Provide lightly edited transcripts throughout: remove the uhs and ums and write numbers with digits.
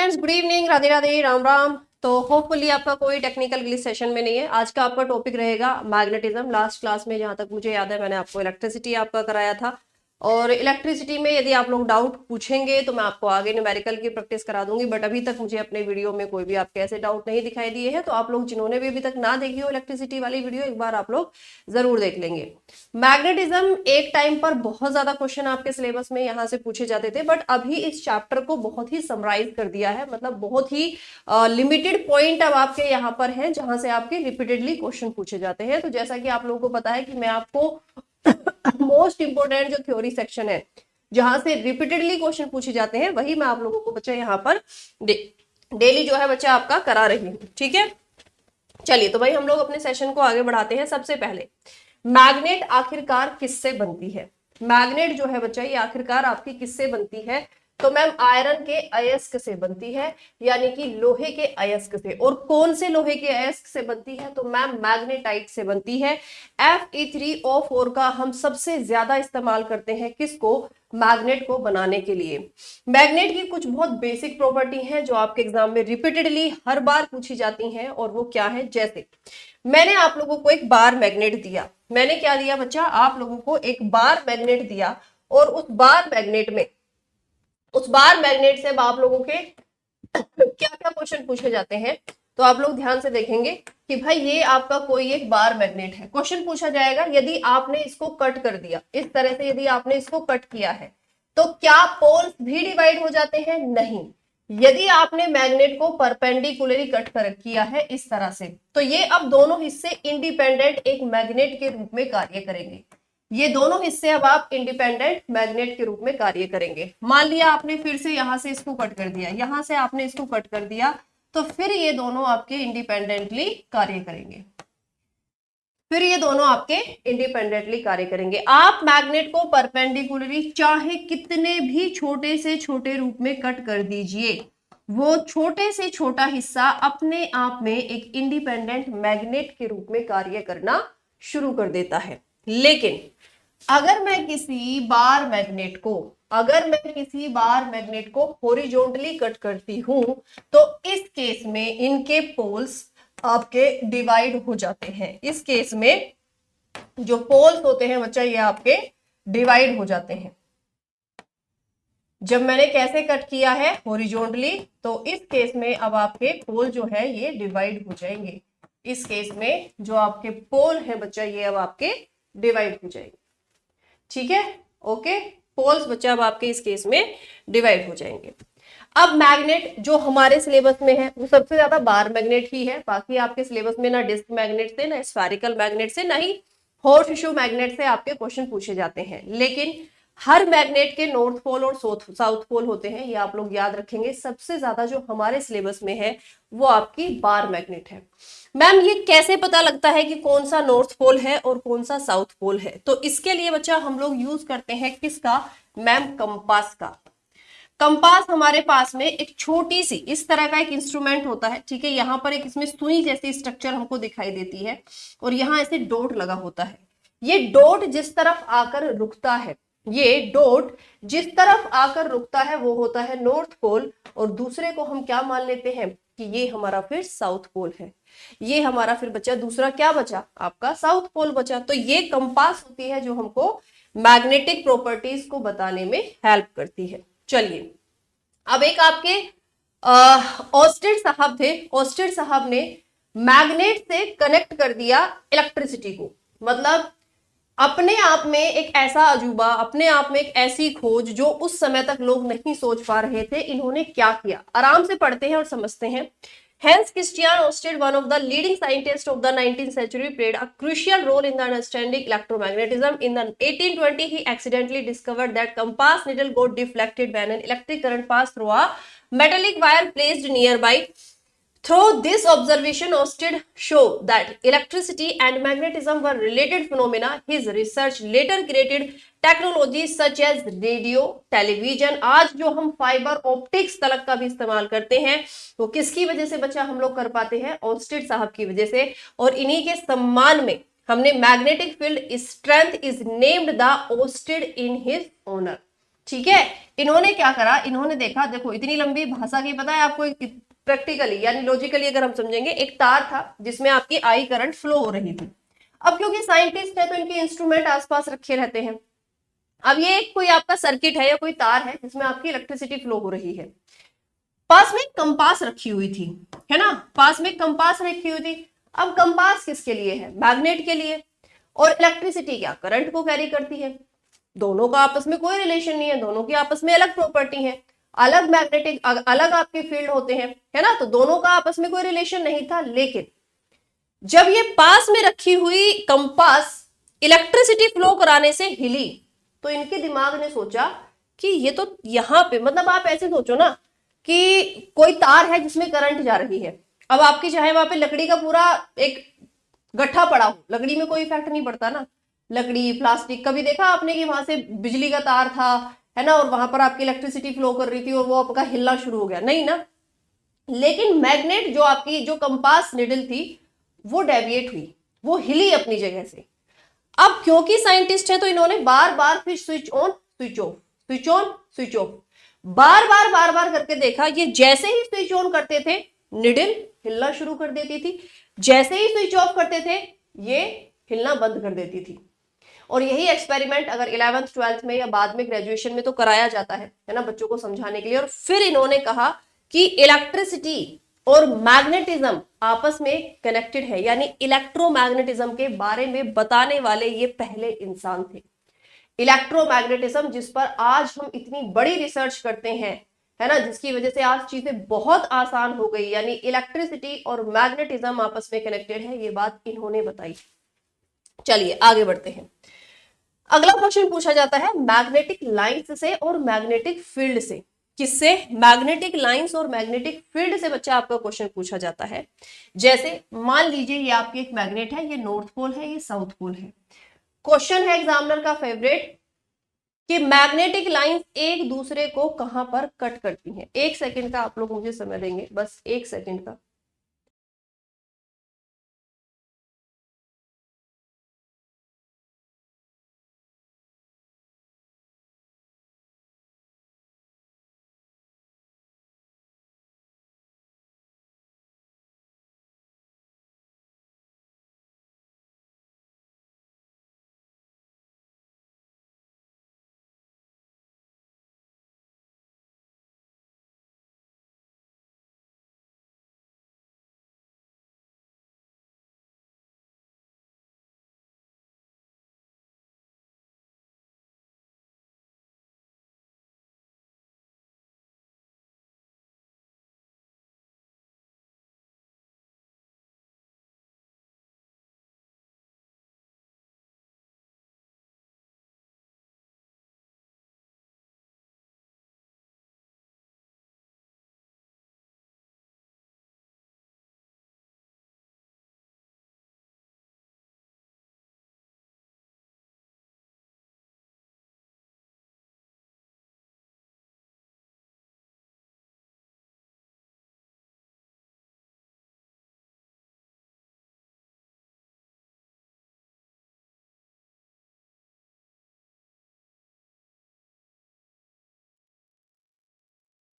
Friends, good evening, Radhe Radhe, Ram Ram. तो hopefully आपका कोई टेक्निकल ग्लिच सेशन में नहीं है। आज का आपका टॉपिक रहेगा मैग्नेटिज्म। लास्ट क्लास में जहां तक मुझे याद है मैंने आपको इलेक्ट्रिसिटी आपका कराया था, और इलेक्ट्रिसिटी में यदि आप लोग डाउट पूछेंगे तो मैं आपको आगे न्यूमेरिकल की प्रैक्टिस करा दूंगी। बट अभी तक मुझे अपने वीडियो में कोई भी आपके ऐसे डाउट नहीं दिखाई दिए हैं, तो आप लोग जिन्होंने भी अभी तक ना देखी हो इलेक्ट्रिसिटी वाली वीडियो, एक बार आप लोग जरूर देख लेंगे। मैग्नेटिज्म एक टाइम पर बहुत ज्यादा क्वेश्चन आपके सिलेबस में यहाँ से पूछे जाते थे, बट अभी इस चैप्टर को बहुत ही समराइज कर दिया है। मतलब बहुत ही लिमिटेड पॉइंट अब आपके यहाँ पर हैं जहां से आपके रिपीटेडली क्वेश्चन पूछे जाते हैं। तो जैसा कि आप लोगों को पता है कि मैं आपको मोस्ट इंपोर्टेंट जो थ्योरी सेक्शन है जहां से रिपीटेडली क्वेश्चन पूछे जाते हैं, वही मैं आप लोगों को बच्चा यहाँ पर डेली जो है बच्चा आपका करा रही हूँ। ठीक है, चलिए तो भाई हम लोग अपने सेशन को आगे बढ़ाते हैं। सबसे पहले मैग्नेट आखिरकार किससे बनती है? मैग्नेट जो है बच्चा ये आखिरकार आपकी किससे बनती है? तो मैम आयरन के अयस्क से बनती है, यानी कि लोहे के अयस्क से। और कौन से लोहे के अयस्क से बनती है? तो मैम मैग्नेटाइट से बनती है। Fe3O4 का हम सबसे ज्यादा इस्तेमाल करते हैं किसको? मैग्नेट को बनाने के लिए। मैग्नेट की कुछ बहुत बेसिक प्रॉपर्टी हैं जो आपके एग्जाम में रिपीटेडली हर बार पूछी जाती हैं, और वो क्या है? जैसे मैंने आप लोगों को एक बार मैग्नेट दिया। मैंने क्या दिया बच्चा? आप लोगों को एक बार मैग्नेट दिया, और उस बार मैग्नेट से अब आप लोगों के क्या क्या क्वेश्चन पूछे जाते हैं, तो आप लोग ध्यान से देखेंगे कि भाई ये आपका कोई एक बार मैग्नेट है। क्वेश्चन पूछा जाएगा यदि आपने इसको कट कर दिया इस तरह से, यदि आपने इसको कट किया है तो क्या पोल्स भी डिवाइड हो जाते हैं? नहीं। यदि आपने मैग्नेट को परपेंडिकुलरली कट कर किया है इस तरह से, तो ये अब दोनों हिस्से इंडिपेंडेंट एक मैग्नेट के रूप में कार्य करेंगे। ये दोनों हिस्से अब आप इंडिपेंडेंट मैग्नेट के रूप में कार्य करेंगे। मान लिया आपने फिर से यहां से इसको कट कर दिया, यहां से आपने इसको कट कर दिया, तो फिर ये दोनों आपके इंडिपेंडेंटली कार्य करेंगे। आप मैग्नेट को परपेंडिकुलरली चाहे कितने भी छोटे से छोटे रूप में कट कर दीजिए, वो छोटे से छोटा हिस्सा अपने आप में एक इंडिपेंडेंट मैग्नेट के रूप में कार्य करना शुरू कर देता है। लेकिन अगर मैं किसी बार मैग्नेट को हॉरिजॉन्टली कट करती हूं, तो इस केस में इनके पोल्स आपके डिवाइड हो जाते हैं। इस केस में जो पोल्स होते हैं बच्चा ये आपके डिवाइड हो जाते हैं। जब मैंने कैसे कट किया है? हॉरिजॉन्टली, तो इस केस में अब आपके पोल जो है ये डिवाइड हो जाएंगे। इस केस में जो आपके पोल है बच्चा ये अब आपके डिवाइड हो जाएंगे। ठीक है, ओके। पोल्स बच्चा अब आपके इस केस में डिवाइड हो जाएंगे। अब मैग्नेट जो हमारे सिलेबस में है वो सबसे ज्यादा बार मैग्नेट ही है। बाकी आपके सिलेबस में ना डिस्क मैग्नेट से, ना स्फेरिकल मैग्नेट से, ना ही हॉट इशू मैग्नेट से आपके क्वेश्चन पूछे जाते हैं। लेकिन हर मैग्नेट के नॉर्थ पोल और साउथ पोल होते हैं, ये आप लोग याद रखेंगे। सबसे ज्यादा जो हमारे सिलेबस में है वो आपकी बार मैग्नेट है। मैम ये कैसे पता लगता है कि कौन सा नॉर्थ पोल है और कौन सा साउथ पोल है? तो इसके लिए बच्चा हम लोग यूज करते हैं किसका? मैम कंपास का। कंपास हमारे पास में एक छोटी सी इस तरह का एक इंस्ट्रूमेंट होता है। ठीक है, यहाँ पर एक इसमें सुई जैसी स्ट्रक्चर हमको दिखाई देती है, और यहाँ ऐसे डॉट लगा होता है। ये डॉट जिस तरफ आकर रुकता है, वो होता है नॉर्थ पोल, और दूसरे को हम क्या मान लेते हैं कि ये हमारा फिर साउथ पोल है। ये हमारा फिर बचा दूसरा क्या बचा? आपका साउथ पोल बचा। तो ये कंपास होती है जो हमको मैग्नेटिक प्रॉपर्टीज को बताने में हेल्प करती है। चलिए, अब एक आपके ऑस्टेड साहब थे। ऑस्टेड साहब ने मैग्नेट से कनेक्ट कर दिया इलेक्ट्रिसिटी को। मतलब अपने आप में एक ऐसा अजूबा, अपने आप में एक ऐसी खोज जो उस समय तक लोग नहीं सोच पा रहे थे। इन्होंने क्या किया? आराम से पढ़ते हैं और समझते हैं। Hans Christian Ørsted, one of the leading scientists of the 19th century, played a crucial role in the understanding electromagnetism. In the 1820, he accidentally discovered that compass needle got deflected when an electric current passed through a metallic wire placed nearby. Through this observation, Ørsted showed that electricity and magnetism were related phenomena. His research later created technology such as radio, television. आज जो हम fibre optics तलक का भी इस्तेमाल करते हैं वो किसकी वजह से बच्चा हम लोग कर पाते हैं? ऑस्टेड साहब की वजह से। और इन्हीं के सम्मान में हमने magnetic field strength is named the oersted in his honour. ठीक है, इन्होंने क्या करा, इन्होंने देखा, देखो इतनी लंबी भाषा की पता है आपको, प्रैक्टिकली यानी लॉजिकली अगर हम समझेंगे, एक तार था जिसमें आपकी आई करंट फ्लो हो रही थी। अब क्योंकि साइंटिस्ट है तो इनके इंस्ट्रूमेंट आसपास रखे रहते हैं। अब ये कोई आपका सर्किट है या कोई तार है जिसमें आपकी इलेक्ट्रिसिटी फ्लो हो रही है। पास में कंपास रखी हुई थी, है ना, पास में कंपास रखी हुई थी। अब कंपास किसके लिए है, मैग्नेट के लिए। और इलेक्ट्रिसिटी क्या, करंट को कैरी करती है। दोनों का आपस में कोई रिलेशन नहीं है, दोनों की आपस में अलग प्रॉपर्टी है, अलग मैग्नेटिक, अलग आपके फील्ड होते हैं, है ना, तो दोनों का आपस में कोई रिलेशन नहीं था। लेकिन जब ये पास में रखी हुई कंपास इलेक्ट्रिसिटी फ्लो कराने से हिली, तो इनके दिमाग ने सोचा कि ये तो यहां पे, मतलब आप ऐसे सोचो ना कि कोई तार है जिसमें करंट जा रही है। अब आपकी चाहे वहां पे लकड़ी का पूरा एक गट्ठा पड़ा हो, लकड़ी में कोई इफेक्ट नहीं पड़ता ना, लकड़ी प्लास्टिक, कभी देखा आपने कि वहां से बिजली का तार था, है ना, और वहां पर आपकी इलेक्ट्रिसिटी फ्लो कर रही थी और वो आपका हिलना शुरू हो गया, नहीं ना। लेकिन मैग्नेट जो आपकी जो कंपास निडल थी वो डेविएट हुई, वो हिली अपनी जगह से। अब क्योंकि साइंटिस्ट है तो इन्होंने बार बार फिर switch on switch off, switch on switch off, बार बार करके देखा। ये जैसे ही स्विच ऑन करते थे निडल हिलना शुरू कर देती थी, जैसे ही स्विच ऑफ करते थे ये हिलना बंद कर देती थी। और यही एक्सपेरिमेंट अगर 11th 12th में या बाद में ग्रेजुएशन में तो कराया जाता है ना, बच्चों को समझाने के लिए। और फिर इन्होंने कहा कि इलेक्ट्रिसिटी और मैग्नेटिज्म आपस में कनेक्टेड है, यानी इलेक्ट्रोमैग्नेटिज्म के बारे में बताने वाले ये पहले इंसान थे। इलेक्ट्रोमैग्नेटिज्म जिस पर आज हम इतनी बड़ी रिसर्च करते हैं, है ना, जिसकी वजह से आज चीजें बहुत आसान हो गई, यानी इलेक्ट्रिसिटी और मैग्नेटिज्म आपस में कनेक्टेड है, ये बात इन्होंने बताई। चलिए आगे बढ़ते हैं। अगला क्वेश्चन पूछा जाता है मैग्नेटिक लाइंस से और मैग्नेटिक फील्ड से। किससे, मैग्नेटिक लाइंस और मैग्नेटिक फील्ड से बच्चा आपका क्वेश्चन पूछा जाता है। जैसे मान लीजिए ये आपकी एक मैग्नेट है, ये नॉर्थ पोल है, ये साउथ पोल है। क्वेश्चन है एग्जामिनर का फेवरेट कि मैग्नेटिक लाइंस एक दूसरे को कहां पर कट करती हैं। एक सेकंड का आप लोग मुझे समय देंगे, बस एक सेकंड का।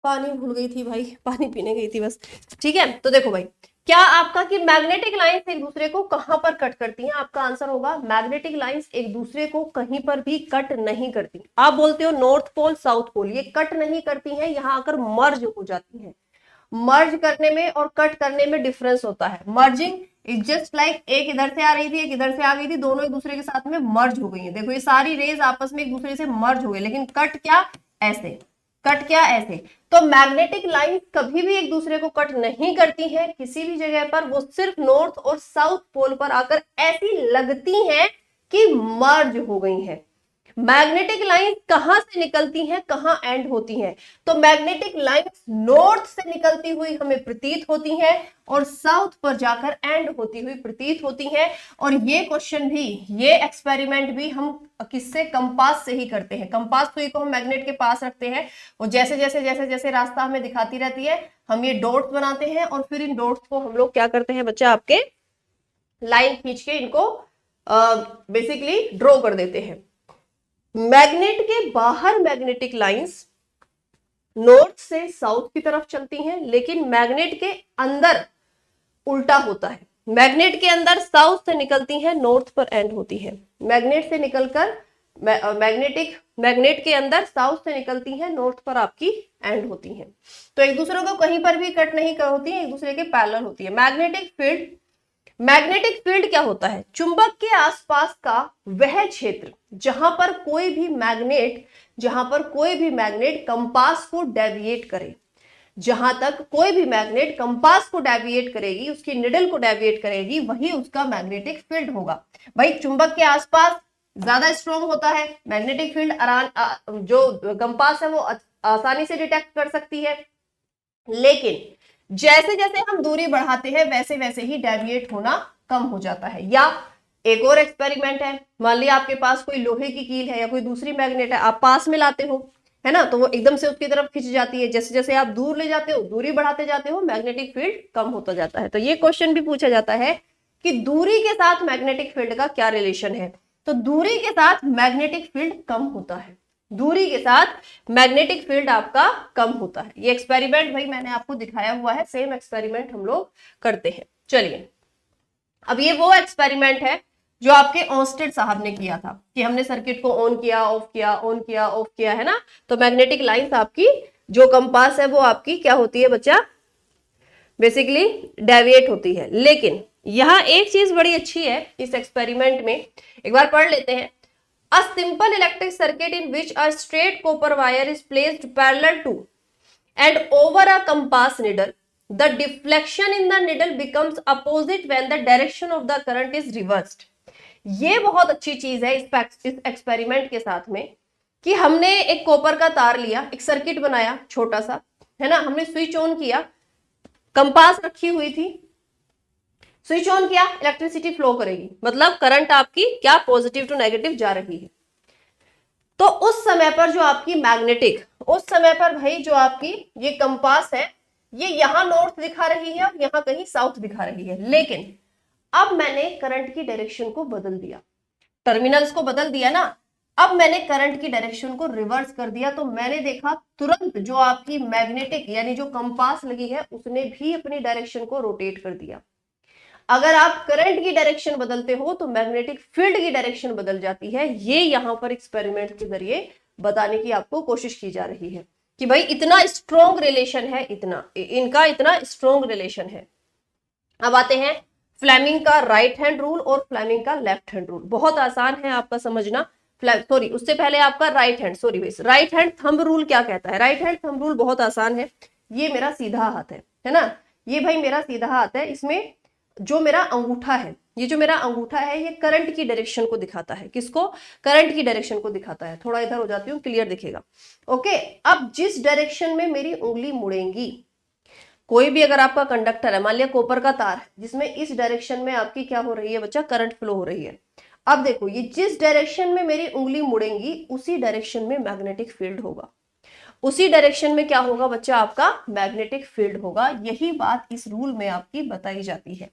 पानी भूल गई थी भाई, पानी पीने गई थी बस। ठीक है, तो देखो भाई, क्या आपका कि मैग्नेटिक लाइंस एक दूसरे को कहां पर कट करती हैं, आपका आंसर होगा मैग्नेटिक लाइंस एक दूसरे को कहीं पर भी कट नहीं करती। आप बोलते हो नॉर्थ पोल साउथ पोल, ये कट नहीं करती हैं, यहां आकर मर्ज हो जाती हैं। मर्ज करने में और कट करने में डिफरेंस होता है। मर्जिंग इज जस्ट लाइक एक इधर से आ रही थी, एक इधर से आ गई थी, दोनों एक दूसरे के साथ में मर्ज हो गई हैं। देखो ये सारी रेज आपस में एक दूसरे से मर्ज हो गई, लेकिन कट क्या ऐसे, कट क्या ऐसे। तो मैग्नेटिक लाइन कभी भी एक दूसरे को कट नहीं करती है किसी भी जगह पर, वो सिर्फ नॉर्थ और साउथ पोल पर आकर ऐसी लगती हैं कि मर्ज हो गई हैं। मैग्नेटिक लाइन कहां से निकलती हैं, कहां एंड होती हैं, तो मैग्नेटिक लाइंस नॉर्थ से निकलती हुई हमें प्रतीत होती हैं और साउथ पर जाकर एंड होती हुई प्रतीत होती हैं। और ये क्वेश्चन भी, ये एक्सपेरिमेंट भी हम किससे, कंपास से ही करते हैं। कंपास सुई को हम मैग्नेट के पास रखते हैं और जैसे जैसे जैसे जैसे रास्ता हमें दिखाती रहती है हम ये डॉट्स बनाते हैं और फिर इन डॉट्स को हम लोग क्या करते हैं बच्चा, आपके लाइन खींच के इनको बेसिकली ड्रॉ कर देते हैं। मैग्नेट के बाहर मैग्नेटिक लाइंस नॉर्थ से साउथ की तरफ चलती हैं, लेकिन मैग्नेट के अंदर उल्टा होता है। मैग्नेट के अंदर साउथ से निकलती हैं, नॉर्थ पर एंड होती है। मैग्नेट से निकलकर मैग्नेट के अंदर साउथ से निकलती हैं, नॉर्थ पर आपकी एंड होती हैं। तो एक दूसरे को कहीं पर भी कट नहीं होती है, एक दूसरे के पैरेलल होती है। मैग्नेटिक फील्ड क्या होता है? चुंबक के आसपास का वह क्षेत्र जहां पर कोई भी मैग्नेट कंपास को डेविएट करे, जहां तक कोई भी मैग्नेट कंपास को डेविएट करेगी, उसकी निडल को डेविएट करेगी, वही उसका मैग्नेटिक फील्ड होगा। भाई चुंबक के आसपास ज्यादा स्ट्रॉन्ग होता है मैग्नेटिक फील्ड, जो कंपास है वो आसानी से डिटेक्ट कर सकती है, लेकिन जैसे जैसे हम दूरी बढ़ाते हैं वैसे वैसे ही डेविएट होना कम हो जाता है। या एक और एक्सपेरिमेंट है, मान लिया आपके पास कोई लोहे की कील है या कोई दूसरी मैग्नेट है, आप पास में लाते हो, है ना, तो वो एकदम से उसकी तरफ खिंच जाती है। जैसे जैसे आप दूर ले जाते हो, दूरी बढ़ाते जाते हो, मैग्नेटिक फील्ड कम होता जाता है। तो ये क्वेश्चन भी पूछा जाता है कि दूरी के साथ मैग्नेटिक फील्ड का क्या रिलेशन है? तो दूरी के साथ मैग्नेटिक फील्ड कम होता है, दूरी के साथ मैग्नेटिक फील्ड आपका कम होता है। ये एक्सपेरिमेंट भाई मैंने आपको दिखाया हुआ है, सेम एक्सपेरिमेंट हम लोग करते हैं। चलिए, अब ये वो एक्सपेरिमेंट है जो आपके ऑस्टेड साहब ने किया था कि हमने सर्किट को ऑन किया, ऑफ किया, ऑन किया, ऑफ किया, है ना। तो मैग्नेटिक लाइंस आपकी जो कंपास है वो आपकी क्या होती है बच्चा? बेसिकली डेविएट होती है। लेकिन यहां एक चीज बड़ी अच्छी है इस एक्सपेरिमेंट में, एक बार पढ़ लेते हैं। A simple electric circuit in which a straight copper wire is placed parallel to and over a compass needle, the deflection in the needle becomes opposite when the direction of the current is reversed. ये बहुत अच्छी चीज है इस experiment के साथ में कि हमने एक कॉपर का तार लिया, एक सर्किट बनाया छोटा सा, है ना, हमने स्विच ऑन किया, कंपास रखी हुई थी, स्विच ऑन किया, इलेक्ट्रिसिटी फ्लो करेगी, मतलब करंट आपकी क्या पॉजिटिव टू नेगेटिव जा रही है। तो उस समय पर जो आपकी उस समय पर भाई जो आपकी ये कंपास है, ये यहां नॉर्थ दिखा रही है और यहां कहीं साउथ दिखा रही है। लेकिन अब मैंने करंट की डायरेक्शन को बदल दिया, टर्मिनल्स को बदल दिया ना, अब मैंने करंट की डायरेक्शन को रिवर्स कर दिया, तो मैंने देखा तुरंत जो आपकी मैग्नेटिक यानी जो कंपास लगी है उसने भी अपनी डायरेक्शन को रोटेट कर दिया। अगर आप करंट की डायरेक्शन बदलते हो तो मैग्नेटिक फील्ड की डायरेक्शन बदल जाती है। ये यहां पर एक्सपेरिमेंट के जरिए बताने की आपको कोशिश की जा रही है कि भाई इतना स्ट्रॉन्ग रिलेशन है, इतना स्ट्रॉन्ग रिलेशन है। अब आते हैं फ्लेमिंग का राइट हैंड रूल और फ्लेमिंग का लेफ्ट हैंड रूल। बहुत आसान है आपका समझना। उससे पहले आपका राइट हैंड थंब रूल क्या कहता है? राइट हैंड थंब रूल बहुत आसान है। ये मेरा सीधा हाथ है ना, ये भाई मेरा सीधा हाथ है, इसमें जो मेरा अंगूठा है, ये करंट की डायरेक्शन को दिखाता है। किसको? करंट की डायरेक्शन को दिखाता है। थोड़ा इधर हो जाती हूँ, क्लियर दिखेगा। ओके, अब जिस डायरेक्शन में मेरी उंगली मुड़ेंगी, कोई भी अगर आपका कंडक्टर है, मान लिया कॉपर का तार है, जिसमें इस डायरेक्शन में आपकी क्या हो रही है बच्चा? करंट फ्लो हो रही है। अब देखो, ये जिस डायरेक्शन में मेरी उंगली मुड़ेंगी उसी डायरेक्शन में मैग्नेटिक फील्ड होगा, उसी डायरेक्शन में क्या होगा बच्चा? आपका मैग्नेटिक फील्ड होगा। यही बात इस रूल में आपकी बताई जाती है।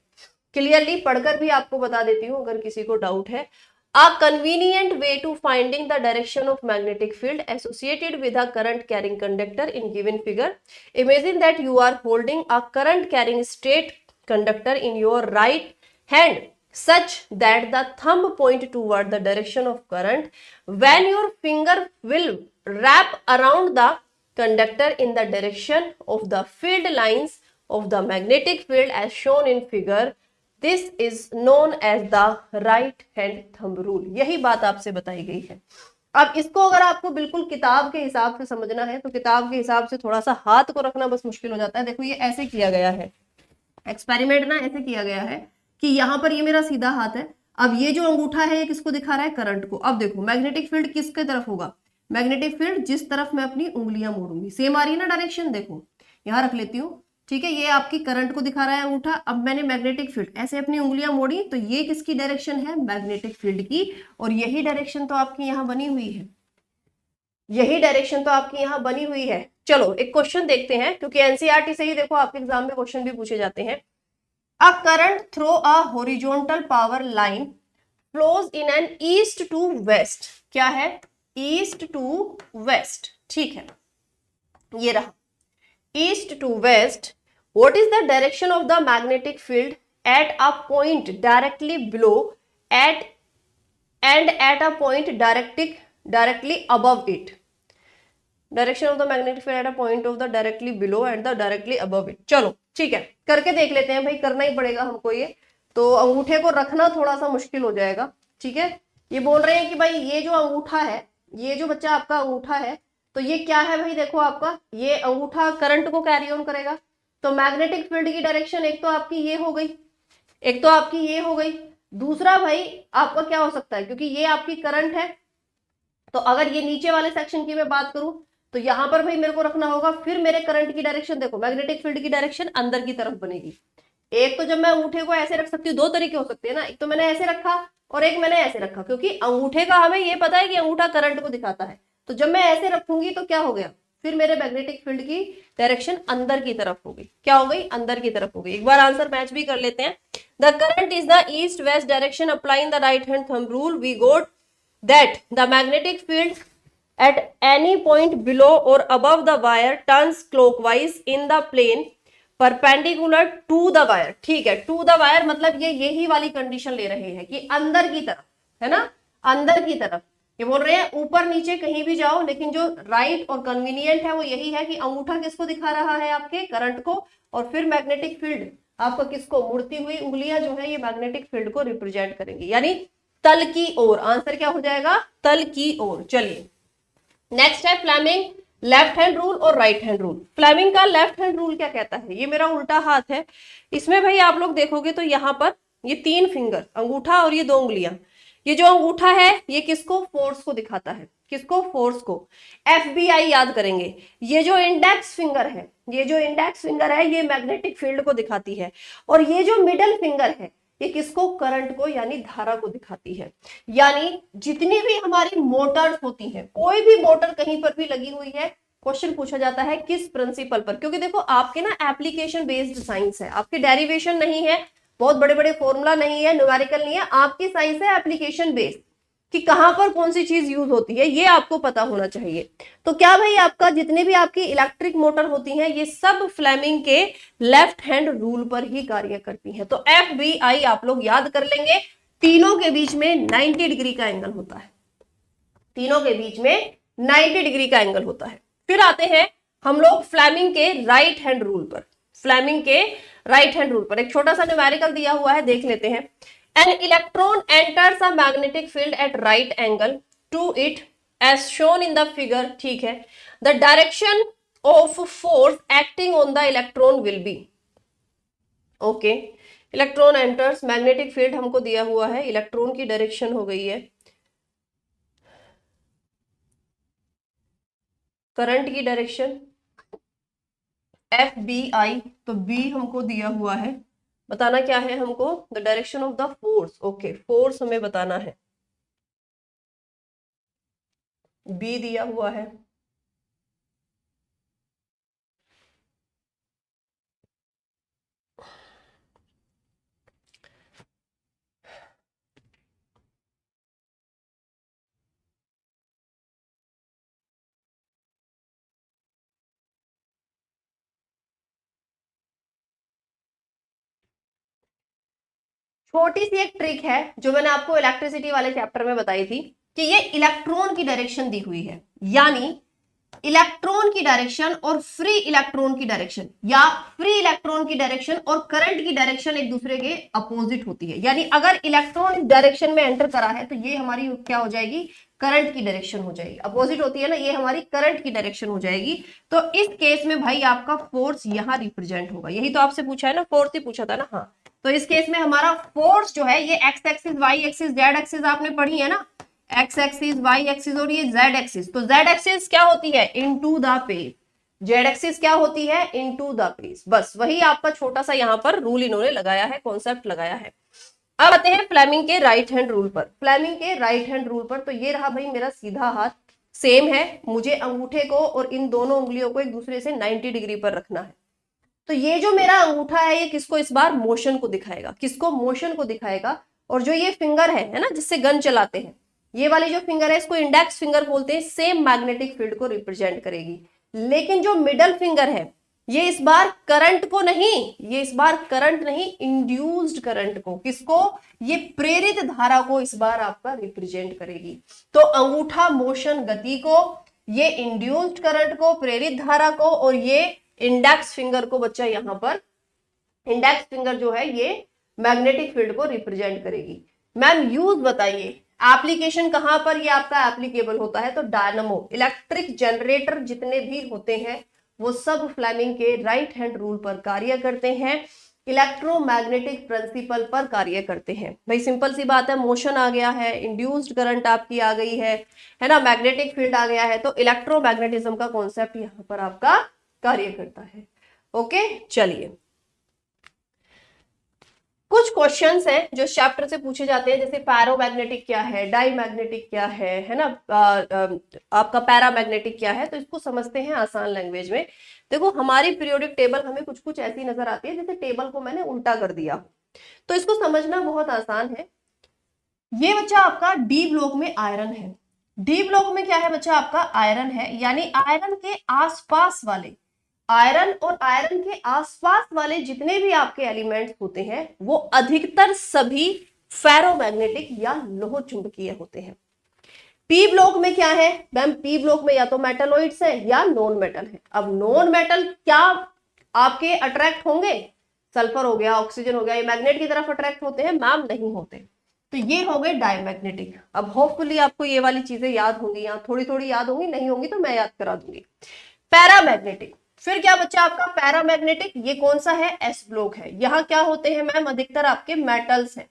क्लियरली पढ़कर भी आपको बता देती हूं अगर किसी को डाउट है। A convenient way to finding the direction of magnetic field associated with a current carrying conductor in given figure. Imagine that you are holding a current carrying straight conductor in your right hand such that the thumb point toward the direction of current. When your finger will wrap around the conductor in the direction of the field lines of the magnetic field as shown in figure, this is known as the right hand thumb rule. यही बात आपसे बताई गई है। अब इसको अगर आपको बिल्कुल किताब के हिसाब से समझना है तो किताब के हिसाब से थोड़ा सा हाथ को रखना बस मुश्किल हो जाता है। देखो ये ऐसे किया गया है एक्सपेरिमेंट ना, ऐसे किया गया है कि यहाँ पर ये मेरा सीधा हाथ है, अब ये जो अंगूठा है ये किसको दिखा रहा है? करंट को। अब देखो मैग्नेटिक फील्ड किसके तरफ होगा? मैग्नेटिक फील्ड जिस तरफ मैं अपनी उंगलियां मोड़ूंगी, सेम आ रही है ना डायरेक्शन। देखो यहाँ रख लेती हूँ, ठीक है, ये आपकी करंट को दिखा रहा है अंगूठा। अब मैंने मैग्नेटिक फील्ड ऐसे अपनी उंगलियां मोड़ी तो ये किसकी डायरेक्शन है? मैग्नेटिक फील्ड की। और यही डायरेक्शन तो आपकी यहाँ बनी हुई है, यही डायरेक्शन तो आपकी यहाँ बनी हुई है। चलो एक क्वेश्चन देखते हैं, क्योंकि एनसीईआरटी से ही देखो आपके एग्जाम में क्वेश्चन भी पूछे जाते हैं। A current through a horizontal power line flows in an east to west. क्या है? ईस्ट टू वेस्ट, ठीक है। ये रहा east to west, what is the direction of the magnetic field at a point directly below at and at a point directly above it. Direction of the magnetic field at a point of the directly below and the directly above it. चलो ठीक है, करके देख लेते हैं भाई, करना ही पड़ेगा हमको ये, तो अंगूठे को रखना थोड़ा सा मुश्किल हो जाएगा। ठीक है, ये बोल रहे हैं कि भाई ये जो अंगूठा है, ये जो बच्चा आपका अंगूठा है, तो ये क्या है भाई, देखो आपका ये अंगूठा करंट को कैरी ऑन करेगा, तो मैग्नेटिक फील्ड की डायरेक्शन एक तो आपकी ये हो गई, एक तो आपकी ये हो गई, दूसरा भाई आपका क्या हो सकता है, क्योंकि ये आपकी करंट है, तो अगर ये नीचे वाले सेक्शन की मैं बात करूं तो यहां पर भाई मेरे को रखना होगा, फिर मेरे करंट की डायरेक्शन देखो, मैग्नेटिक फील्ड की डायरेक्शन अंदर की तरफ बनेगी। एक तो जब मैं अंगूठे को ऐसे रख सकती हूँ, दो तरीके हो सकते हैं ना, एक तो मैंने ऐसे रखा और एक मैंने ऐसे रखा, क्योंकि अंगूठे का हमें ये पता है कि अंगूठा करंट को दिखाता है, तो जब मैं ऐसे रखूंगी तो क्या हो गया, फिर मेरे मैग्नेटिक फील्ड की डायरेक्शन अंदर की तरफ होगी, क्या हो गई, अंदर की तरफ हो गई। एक बार आंसर मैच भी कर लेते हैं। The current is the east west direction, applying the right hand thumb rule we got that the magnetic field at any point below or above the wire turns clockwise in the plane perpendicular to the wire। ठीक है, to the wire मतलब ये यही वाली condition ले रहे हैं कि अंदर की तरफ, है ना, अंदर की तरफ। ये बोल रहे हैं ऊपर नीचे कहीं भी जाओ, लेकिन जो राइट और कन्वीनियंट है वो यही है कि अंगूठा किसको दिखा रहा है, आपके करंट को, और फिर मैग्नेटिक फील्ड आपको किसको, मुड़ती हुई उंगलियां जो है ये मैग्नेटिक फील्ड को रिप्रेजेंट करेंगी, यानी तल की ओर। आंसर क्या हो जाएगा, तल की ओर। चलिए नेक्स्ट है फ्लेमिंग लेफ्ट हैंड रूल और राइट हैंड रूल। फ्लेमिंग का लेफ्ट हैंड रूल क्या कहता है, ये मेरा उल्टा हाथ है, इसमें भाई आप लोग देखोगे तो यहाँ पर ये तीन फिंगर, अंगूठा और ये दो उंगलियां, ये जो अंगूठा है ये किसको, फोर्स को दिखाता है, किसको, फोर्स को। FBI याद करेंगे, ये जो इंडेक्स फिंगर है, ये जो इंडेक्स फिंगर है ये मैग्नेटिक फील्ड को दिखाती है, और ये जो मिडल फिंगर है ये किसको, करंट को यानी धारा को दिखाती है। यानी जितनी भी हमारी मोटर्स होती हैं, कोई भी मोटर कहीं पर भी लगी हुई है, क्वेश्चन पूछा जाता है किस प्रिंसिपल पर, क्योंकि देखो आपके ना एप्लीकेशन बेस्ड साइंस है, आपके डेरिवेशन नहीं है, बहुत बड़े बड़े फॉर्मूला नहीं है, न्यूमेरिकल नहीं है, आपकी साइंस है एप्लीकेशन बेस्ड, कि कहां पर कौन सी चीज यूज होती है ये आपको पता होना चाहिए। तो क्या भाई आपका जितने भी आपकी इलेक्ट्रिक मोटर होती हैं ये सब फ्लेमिंग के लेफ्ट हैंड रूल पर ही कार्य करती हैं। तो FBI आप लोग याद कर लेंगे, तीनों के बीच में 90 डिग्री का एंगल होता है, तीनों के बीच में 90 डिग्री का एंगल होता है। फिर आते हैं हम लोग फ्लेमिंग के राइट हैंड रूल पर। फ्लेमिंग के राइट हैंड रूल पर एक छोटा सा न्यूमेरिकल दिया हुआ है, देख लेते हैं। An electron enters a magnetic field at right angle to it as shown in the figure। ठीक है, the direction of force acting on the electron will be। okay, electron enters, magnetic field हमको दिया हुआ है, electron की direction हो गई है करंट की डायरेक्शन FBI, तो B हमको दिया हुआ है, बताना क्या है हमको, the direction of the force. Okay, force हमें बताना है, B दिया हुआ है। छोटी सी एक ट्रिक है जो मैंने आपको इलेक्ट्रिसिटी वाले चैप्टर में बताई थी, कि ये इलेक्ट्रॉन की डायरेक्शन दी हुई है, यानी इलेक्ट्रॉन की डायरेक्शन और फ्री इलेक्ट्रॉन की डायरेक्शन, या फ्री इलेक्ट्रॉन की डायरेक्शन और करंट की डायरेक्शन एक दूसरे के अपोजिट होती है। यानी अगर इलेक्ट्रॉन इस डायरेक्शन में एंटर करा है तो ये हमारी क्या हो जाएगी, करंट की डायरेक्शन हो जाएगी। अपोजिट होती है ना, ये हमारी करंट की डायरेक्शन हो जाएगी। तो इस केस में भाई आपका फोर्स यहाँ रिप्रेजेंट होगा, यही तो आपसे पूछा है ना, फोर्स ही पूछा था ना। हाँ, तो इस केस में हमारा फोर्स जो है ये x axis, y axis, z axis आपने पढ़ी है ना, एक्स एक्सिस, वाई एक्सिस और ये जेड एक्सिस। तो जेड एक्सिस क्या होती है, into the page, Z axis क्या होती है, इनटू द पेज। बस वही आपका छोटा सा यहाँ पर रूल इन्होंने लगाया है, कॉन्सेप्ट लगाया है। अब आते हैं फ्लेमिंग के राइट हैंड रूल पर। फ्लेमिंग के राइट हैंड रूल पर तो ये रहा भाई मेरा सीधा हाथ, सेम है, मुझे अंगूठे को और इन दोनों उंगलियों को एक दूसरे से 90 डिग्री पर रखना है। तो ये जो मेरा अंगूठा है ये किसको इस बार, मोशन को दिखाएगा, किसको, मोशन को दिखाएगा। और जो ये फिंगर है ना, जिससे गन चलाते हैं, ये वाली जो फिंगर है इसको इंडेक्स फिंगर बोलते हैं, सेम मैग्नेटिक फील्ड को रिप्रेजेंट करेगी। लेकिन जो मिडल फिंगर है ये इस बार करंट को नहीं, ये इस बार करंट नहीं, इंड्यूस्ड करंट को, किसको, ये प्रेरित धारा को इस बार आपका रिप्रेजेंट करेगी। तो अंगूठा मोशन गति को, ये इंड्यूस्ड करंट को, प्रेरित धारा को, और ये इंडेक्स फिंगर को बच्चा यहां पर, इंडेक्स फिंगर जो है ये मैग्नेटिक फील्ड को रिप्रेजेंट करेगी। मैम यूज बताइए, एप्लीकेशन कहां पर ये आपका एप्लीकेबल होता है, तो डायनामो, इलेक्ट्रिक जनरेटर जितने भी होते हैं वो सब फ्लेमिंग के राइट हैंड रूल पर कार्य करते हैं, इलेक्ट्रोमैग्नेटिक प्रिंसिपल पर कार्य करते हैं। भाई सिंपल सी बात है, मोशन आ गया है, इंड्यूस्ड करंट आपकी आ गई है ना, मैग्नेटिक फील्ड आ गया है, तो इलेक्ट्रोमैग्नेटिज्म का कॉन्सेप्ट यहां पर आपका कार्य करता है। ओके, चलिए कुछ क्वेश्चंस हैं जो चैप्टर से पूछे जाते हैं, जैसे पैरामैग्नेटिक क्या है, डाईमैग्नेटिक क्या है ना, आपका पैरामैग्नेटिक क्या है, तो इसको समझते हैं आसान लैंग्वेज में। देखो हमारी पीरियोडिक टेबल हमें कुछ कुछ ऐसी नजर आती है, जैसे टेबल को मैंने उल्टा कर दिया, तो इसको समझना बहुत आसान है। ये बच्चा आपका डी ब्लॉक में आयरन है, डी ब्लॉक में क्या है बच्चा आपका आयरन है, यानी आयरन के आसपास वाले, आयरन और आयरन के आसपास वाले जितने भी आपके एलिमेंट्स होते हैं वो अधिकतर सभी फेरोमैग्नेटिक या लोह चुंबकीय होते हैं। पी ब्लॉक में क्या है मैम, पी ब्लॉक में या तो मेटलॉइड्स है या नॉन मेटल है। अब नॉन मेटल क्या आपके अट्रैक्ट होंगे, सल्फर हो गया, ऑक्सीजन हो गया, ये मैग्नेट की तरफ अट्रैक्ट होते हैं, मैम नहीं होते, तो ये हो गए डायमैग्नेटिक। अब होपफुली आपको ये वाली चीजें याद होंगी, यहाँ थोड़ी थोड़ी याद होंगी, नहीं होंगी तो मैं याद करा दूंगी। पैरामैग्नेटिक, फिर क्या बच्चा आपका पैरामैग्नेटिक, ये कौन सा है, एस ब्लॉक है। यहाँ क्या होते हैं मैम, अधिकतर आपके मेटल्स हैं,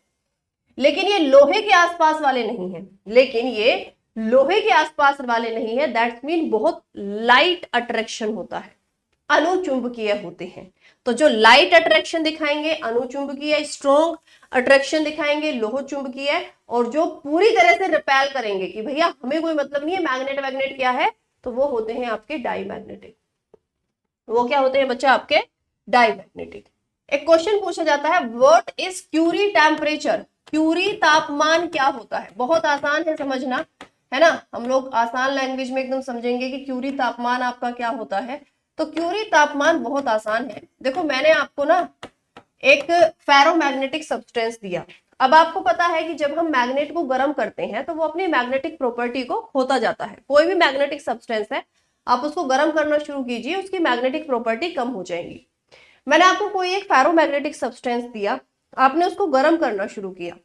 लेकिन ये लोहे के आसपास वाले नहीं है, लेकिन ये लोहे के आसपास वाले नहीं है, दैट्स मीन बहुत लाइट अट्रैक्शन होता है, अनुचुंबकीय होते हैं। तो जो लाइट अट्रैक्शन दिखाएंगे अनुचुंबकीय, स्ट्रॉन्ग अट्रैक्शन दिखाएंगे लोह चुंबकीय, और जो पूरी तरह से रिपेल करेंगे कि भैया हमें कोई मतलब नहीं है मैग्नेट वैग्नेट क्या है, तो वो होते हैं आपके डाईमैग्नेटिक। वो क्या होते हैं बच्चा आपके डाईमैग्नेटिक। एक क्वेश्चन पूछा जाता है, what is Curie temperature, Curie तापमान क्या होता है। बहुत आसान है समझना, है ना, हम लोग आसान लैंग्वेज में एकदम समझेंगे कि क्यूरी तापमान आपका क्या होता है। तो क्यूरी तापमान बहुत आसान है। देखो मैंने आपको ना एक फेरोमैग्नेटिक सब्सटेंस दिया, अब आपको पता है कि जब हम मैग्नेट को गर्म करते हैं तो वो अपनी मैग्नेटिक प्रॉपर्टी को खोता जाता है। कोई भी मैग्नेटिक सब्सटेंस है, आप उसको गर्म करना शुरू कीजिए, उसकी मैग्नेटिक प्रॉपर्टी कम हो जाएंगी। मैंने आपको कोई एक फेरोमैग्नेटिक सब्सटेंस दिया, आपने उसको गर्म करना शुरू किया,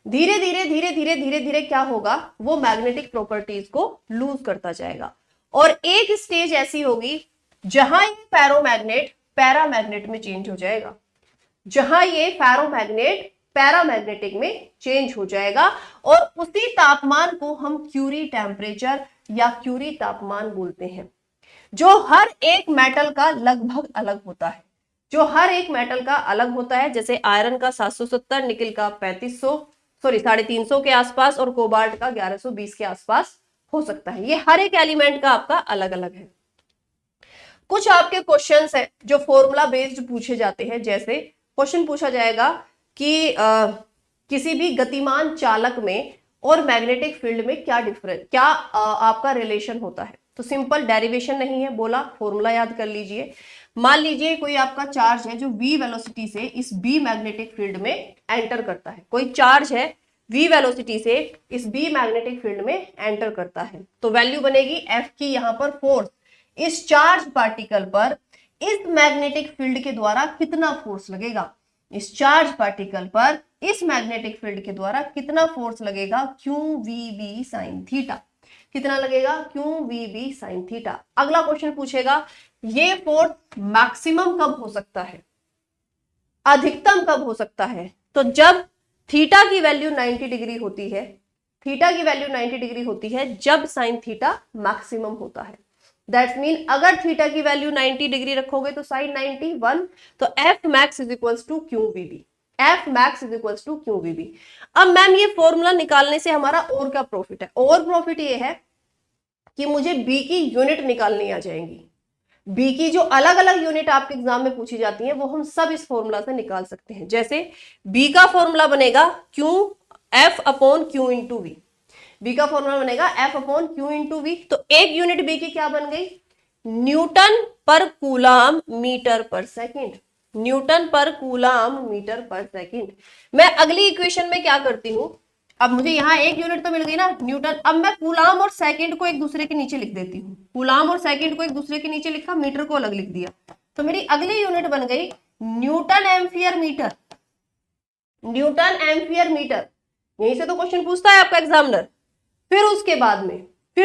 धीरे धीरे धीरे धीरे धीरे धीरे क्या होगा, वो मैग्नेटिक प्रॉपर्टीज को लूज करता जाएगा, और एक स्टेज ऐसी होगी जहां ये फेरोमैग्नेट पैरामैग्नेट में चेंज हो जाएगा, जहां ये फेरोमैग्नेट पैरामैग्नेटिक में चेंज हो जाएगा, और उसी तापमान को हम क्यूरी टेम्परेचर या क्यूरी तापमान बोलते हैं, जो हर एक मेटल का लगभग अलग होता है, जो हर एक मेटल का अलग होता है। जैसे आयरन का 770, निकिल का 3500, सॉरी 350 के आसपास, और कोबाल्ट का 1120 के आसपास हो सकता है। ये हर एक एलिमेंट का आपका अलग अलग है। कुछ आपके क्वेश्चंस है जो फॉर्मूला बेस्ड पूछे जाते हैं, जैसे क्वेश्चन पूछा जाएगा कि किसी भी गतिमान चालक में और मैग्नेटिक फील्ड में क्या डिफरेंस, क्या आपका रिलेशन होता है। तो सिंपल डेरिवेशन नहीं है, बोला फॉर्मूला याद कर लीजिए। मान लीजिए कोई आपका चार्ज है जो v वेलोसिटी से इस b मैग्नेटिक फील्ड में एंटर करता है, कोई चार्ज है v वेलोसिटी से इस b मैग्नेटिक फील्ड में एंटर करता है, तो वैल्यू बनेगी f की यहाँ पर फोर्स, इस चार्ज पार्टिकल पर इस मैग्नेटिक फील्ड के द्वारा कितना फोर्स लगेगा, इस चार्ज पार्टिकल पर इस मैग्नेटिक फील्ड के द्वारा कितना फोर्स लगेगा, q v B sine theta, कितना लगेगा, q v B sine theta. अगला क्वेश्चन पूछेगा, ये फोर्स मैक्सिमम कब हो सकता है, अधिकतम कब हो सकता है, तो जब थीटा की वैल्यू 90 डिग्री होती है, थीटा की वैल्यू 90 डिग्री होती है, जब साइन थीटा मैक्सिमम होता है। दैट्स मीन अगर थीटा की वैल्यू 90 डिग्री रखोगे तो साइन 91, तो F max is equals to q v B, F max is equals to q v B. अब मैम ये फॉर्मूला निकालने से हमारा और क्या प्रॉफिट है, और प्रॉफिट ये है कि मुझे बी की यूनिट निकालनी आ जाएंगी। बी की जो अलग अलग यूनिट आपके एग्जाम में पूछी जाती है वो हम सब इस फॉर्मूला से निकाल सकते हैं। जैसे बी का फॉर्मूला बनेगा q F upon q into v, B का फॉर्मूला बनेगा F upon q into v, तो एक यूनिट बी की क्या बन गई, न्यूटन पर कूलाम मीटर पर सेकंड, न्यूटन पर कूलाम मीटर पर सेकंड। मैं अगली इक्वेशन में क्या करती हूं, अब मुझे यहां एक यूनिट तो मिल गई ना न्यूटन, अब मैं कूलाम और सेकंड को एक दूसरे के नीचे लिख देती हूँ, कूलाम और सेकंड को एक दूसरे के नीचे लिखा, मीटर को अलग लिख दिया, तो मेरी अगली यूनिट बन गई newton ampere metre, newton ampere metre. यहीं से तो क्वेश्चन पूछता है आपका एग्जामिनर। फिर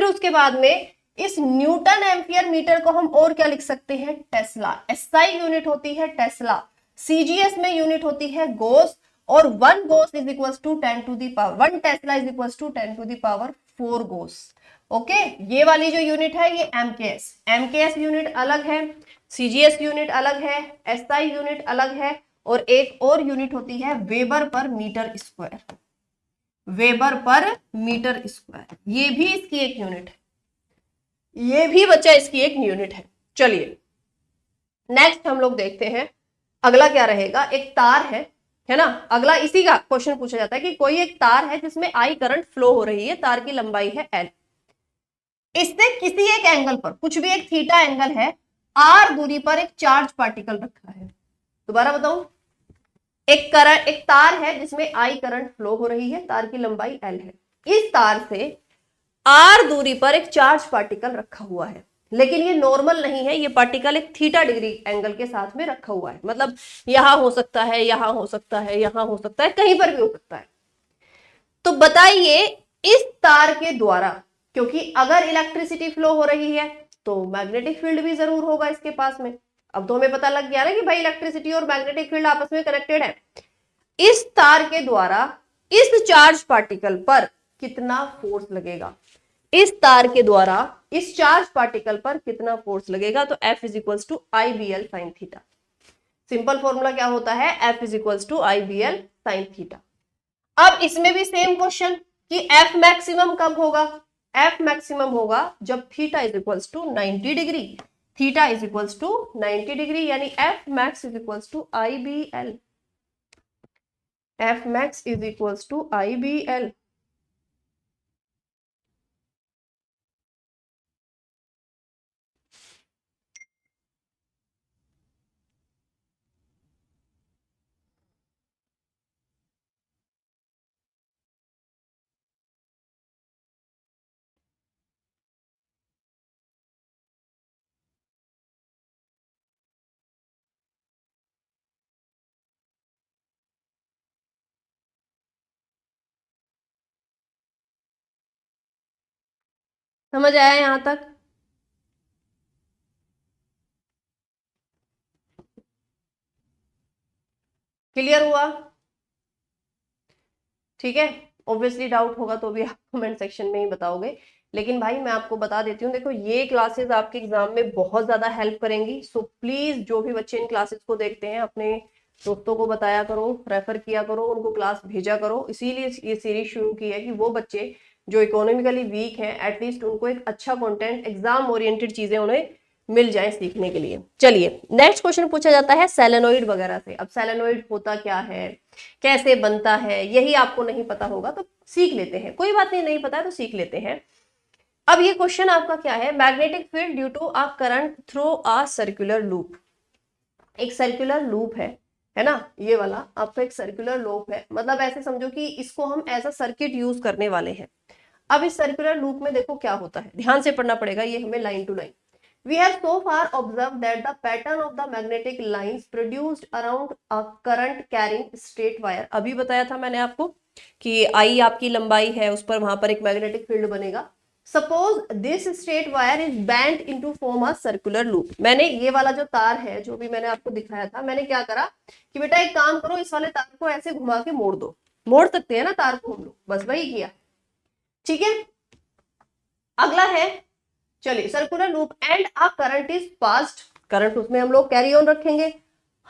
उसके बाद में इस न्यूटन एम्पियर मीटर को हम और क्या लिख सकते हैं, टेस्ला। एसआई यूनिट होती है टेस्ला, सीजीएस में यूनिट होती है गोस, और 1 gauss is equal to 10 to the power 1 tesla is equal to 10 to the power 4 gauss. Okay, ये वाली जो यूनिट है ये एमकेएस, एमकेएस यूनिट अलग है, सीजीएस यूनिट अलग है, एसआई यूनिट अलग है, और एक और यूनिट होती है weber per metre square, weber per metre square, ये भी इसकी एक यूनिट है, ये भी बच्चा इसकी एक यूनिट है। चलिए नेक्स्ट हम लोग देखते हैं अगला क्या रहेगा। एक तार है ना, अगला इसी का क्वेश्चन पूछा जाता है कि कोई एक तार है जिसमें आई करंट फ्लो हो रही है, तार की लंबाई है एल, इससे किसी एक एंगल पर, कुछ भी एक थीटा एंगल है, आर दूरी पर एक चार्ज पार्टिकल रखा है। दोबारा बताऊं, एक तार है जिसमें आई करंट फ्लो हो रही है, तार की लंबाई एल है, इस तार से आर दूरी पर एक चार्ज पार्टिकल रखा हुआ है, लेकिन ये नॉर्मल नहीं है, ये पार्टिकल एक थीटा डिग्री एंगल के साथ में रखा हुआ है, मतलब यहां हो सकता है, यहां हो सकता है, यहां हो सकता है, कहीं पर भी हो सकता है। तो बताइए इस तार के द्वारा, क्योंकि अगर इलेक्ट्रिसिटी फ्लो हो रही है तो मैग्नेटिक फील्ड भी जरूर होगा इसके पास में। अब तो हमें पता लग गया ना कि भाई इलेक्ट्रिसिटी और मैग्नेटिक फील्ड आपस में कनेक्टेड है। इस तार के द्वारा इस चार्ज पार्टिकल पर कितना फोर्स लगेगा, इस तार के द्वारा इस चार्ज पार्टिकल पर कितना फोर्स लगेगा, तो F is equal to I B L sine theta. Simple formula क्या होता है, F is equal to I B L sine theta. अब इसमें भी सेम क्वेश्चन कि F मैक्सिमम कब होगा, F मैक्सिमम होगा जब theta is equal to 90 degree, theta is equal to 90 degree, यानी F max is equal to I B L, F max is equal to I B L. समझ आया यहां तक? क्लियर हुआ? ठीक है, ऑब्वियसली डाउट होगा तो भी आप कमेंट सेक्शन में ही बताओगे, लेकिन भाई मैं आपको बता देती हूँ, देखो ये क्लासेस आपके एग्जाम में बहुत ज्यादा हेल्प करेंगी, सो प्लीज जो भी बच्चे इन क्लासेस को देखते हैं अपने दोस्तों को बताया करो, रेफर किया करो, उनको क्लास भेजा करो। इसीलिए ये सीरीज शुरू की है कि वो बच्चे जो इकोनॉमिकली वीक हैं एटलीस्ट उनको एक अच्छा कंटेंट, एग्जाम ओरिएंटेड चीजें उन्हें मिल जाए सीखने के लिए। चलिए नेक्स्ट क्वेश्चन पूछा जाता है सेलेनोइड वगैरह से। अब सेलेनोइड होता क्या है, कैसे बनता है, यही आपको नहीं पता होगा तो सीख लेते हैं, कोई बात नहीं, नहीं पता है तो सीख लेते हैं। अब ये क्वेश्चन आपका क्या है, magnetic field due to a current through a circular loop. एक सर्कुलर लूप है ना, ये वाला आपका एक सर्कुलर लूप है, मतलब ऐसे समझो कि इसको हम एज अ सर्किट यूज करने वाले हैं। अब इस सर्कुलर लूप में देखो क्या होता है, ध्यान से पढ़ना पड़ेगा, ये हमें line to line. We have so far observed that the pattern of the magnetic lines produced around a current carrying straight wire। अभी बताया था मैंने आपको कि आई आपकी लंबाई है, उस पर वहां पर एक मैग्नेटिक फील्ड बनेगा। Suppose this straight wire is bent into form a circular loop। मैंने ये वाला जो तार है जो भी मैंने आपको दिखाया था, मैंने क्या करा कि बेटा एक काम करो, इस वाले तार को ऐसे घुमा के मोड़ दो, मोड़ सकते हैं ना तार को हम लोग, बस वही किया, ठीक है। अगला है, चलिए circular loop and a current is passed, current उसमें हम लोग कैरी ऑन रखेंगे।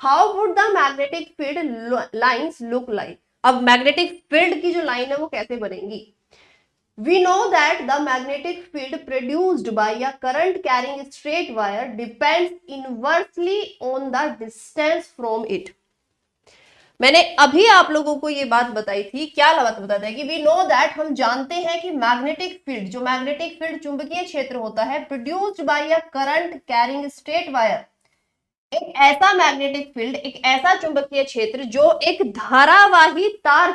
How would the magnetic field lines look like. अब मैग्नेटिक फील्ड की जो लाइन है वो कैसे बनेंगी। We know that the magnetic field produced by a current carrying straight wire depends inversely on the distance from it। मैंने अभी आप लोगों को ये बात बताई थी, क्या बात बताते हैं कि वी नो दैट, हम जानते हैं कि मैग्नेटिक फील्ड, जो मैग्नेटिक फील्ड चुंबकीय क्षेत्र होता है, produced by a current carrying straight wire, एक ऐसा मैग्नेटिक फील्ड, एक ऐसा चुंबकीय क्षेत्र जो एक धारावाही तार